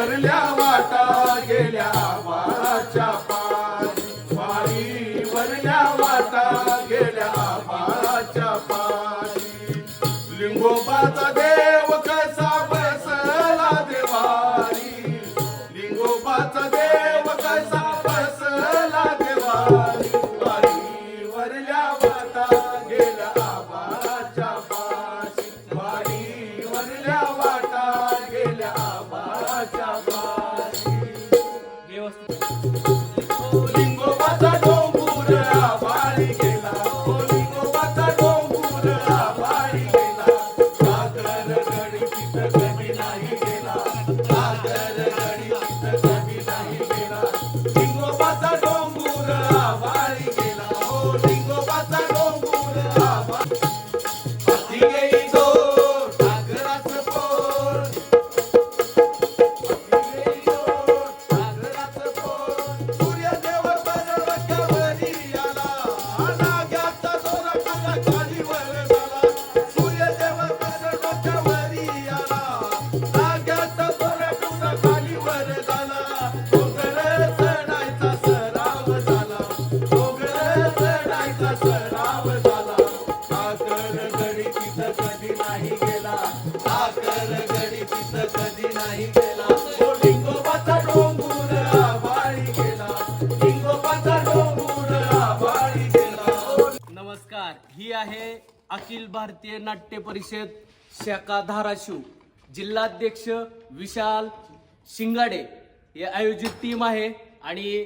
वरल्या वाटा गेल्या बाळाच्या पारी, वारी वरल्या वाटा गेल्या बाळाच्या पारी. लिंगोबाचा देव कसा बसला देवारी, लिंगोबाचा देव कसा बसला देवारी. वारी वरल्या वाटा गेल्या बाळाच्या पारी, वारी वरल्या वाटा गेल्या बाळाच्या पारी. लिंगोबाचा डोंगुर आभाळी गेला, लिंगोबाचा डोंगुर आभाळी गेला. सागर गडी तिथं कमी नाही गेला, सागर गडी तिथं कमी नाही गेला. लिंगोबाचा डोंगुर आभाळी गेला, लिंगोबाचा डोंगुर आभाळी. हाती घेई दोर सागराचं पोर, सूर्यदेव पर्वतावरी आला, नाग्याचा दोरा खाला खालीवर झाला. सूर्यदेव पर्वतावरी आला, नाग्याचा दोरा खाला खालीवर झाला. डोंगर चढायचा सराव झाला, डोंगर चढायचा सराव झाला. सागर गडी तिथं कधी नाही गेला, सागर गडी तिथं कधी नाही गेला. लिंगोबाचा डोंगुर आभाळी गेला, लिंगोबाचा डोंगुर आभाळी गेला. नमस्कार, ही आहे अखिल भारतीय नाट्य परिषद शाखा धाराशिव, जिल्हाध्यक्ष विशाल शिंगाडे हे आयोजित टीम आहे. आणि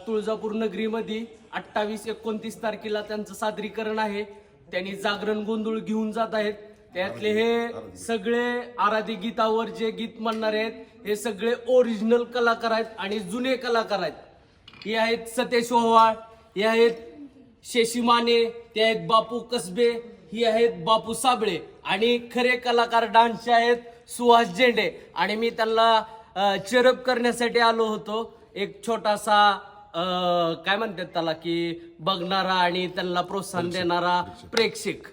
तुळजापूर नगरीमध्ये 28-29 तारखेला त्यांचं सादरीकरण आहे. त्यांनी जागरण गोंधळ घेऊन जात आहेत. त्यातले हे सगळे आराधी गीतावर जे गीत म्हणणारे आहेत हे सगळे ओरिजिनल कलाकार आहेत आणि जुने कलाकार आहेत. हे आहेत सतेश ओवाळ, हे आहेत शेशी माने, ते आहेत बापू कसबे, ही आहेत बापू साबळे. आणि खरे कलाकार डान्सचे आहेत सुहास झेंडे. आणि मी त्यांना चेअरअप करण्यासाठी आलो होतो. एक छोटासा काय म्हणतात त्याला की बघणारा आणि त्यांना प्रोत्साहन देणारा प्रेक्षक.